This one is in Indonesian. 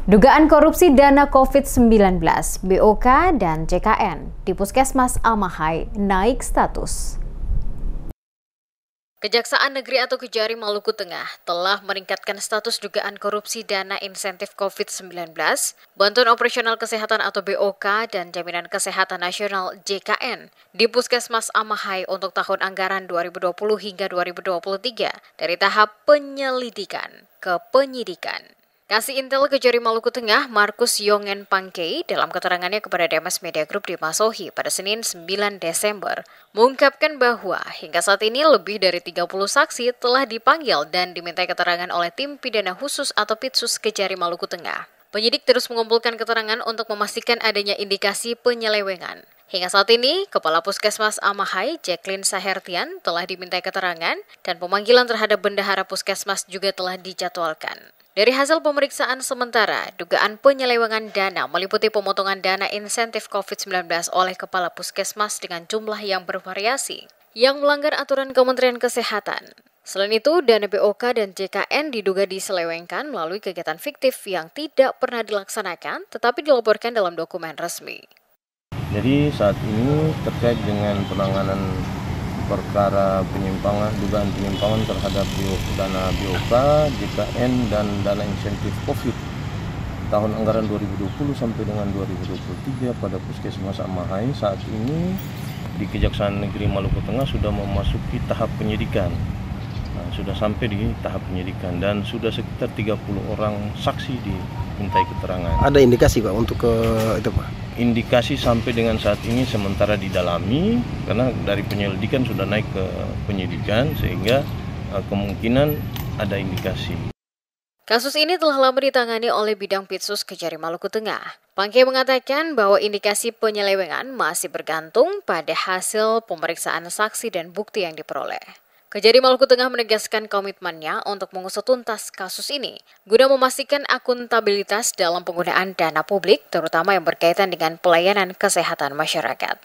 Dugaan korupsi dana COVID-19, BOK dan JKN di Puskesmas Amahai naik status. Kejaksaan Negeri atau Kejari Maluku Tengah telah meningkatkan status dugaan korupsi dana insentif COVID-19, Bantuan Operasional Kesehatan atau BOK, dan Jaminan Kesehatan Nasional JKN di Puskesmas Amahai untuk tahun anggaran 2020 hingga 2023 dari tahap penyelidikan ke penyidikan. Kasih Intel Kejari Maluku Tengah, Markus Yongen Pangkei, dalam keterangannya kepada DMS Media Group di Masohi pada Senin 9 Desember, mengungkapkan bahwa hingga saat ini lebih dari 30 saksi telah dipanggil dan dimintai keterangan oleh Tim Pidana Khusus atau Pitsus Kejari Maluku Tengah. Penyidik terus mengumpulkan keterangan untuk memastikan adanya indikasi penyelewengan. Hingga saat ini, Kepala Puskesmas Amahai, Jacqueline Sahertian, telah dimintai keterangan dan pemanggilan terhadap bendahara Puskesmas juga telah dijadwalkan. Dari hasil pemeriksaan sementara, dugaan penyelewengan dana meliputi pemotongan dana insentif COVID-19 oleh Kepala Puskesmas dengan jumlah yang bervariasi, yang melanggar aturan Kementerian Kesehatan. Selain itu, dana BOK dan JKN diduga diselewengkan melalui kegiatan fiktif yang tidak pernah dilaksanakan, tetapi dilaporkan dalam dokumen resmi. Jadi saat ini terkait dengan penanganan perkara penyimpangan, dugaan penyimpangan terhadap dana BOK, JKN, dan dana insentif COVID tahun anggaran 2020 sampai dengan 2023 pada Puskesmas Amahai saat ini di Kejaksaan Negeri Maluku Tengah sudah memasuki tahap penyidikan. Sudah sampai di tahap penyidikan dan sudah sekitar 30 orang saksi dimintai keterangan. Ada indikasi Pak untuk itu Pak? Indikasi sampai dengan saat ini sementara didalami karena dari penyelidikan sudah naik ke penyidikan sehingga kemungkinan ada indikasi. Kasus ini telah lama ditangani oleh Bidang Pitsus Kejari Maluku Tengah. Pangkei mengatakan bahwa indikasi penyelewengan masih bergantung pada hasil pemeriksaan saksi dan bukti yang diperoleh. Kejari Maluku Tengah menegaskan komitmennya untuk mengusut tuntas kasus ini, guna memastikan akuntabilitas dalam penggunaan dana publik, terutama yang berkaitan dengan pelayanan kesehatan masyarakat.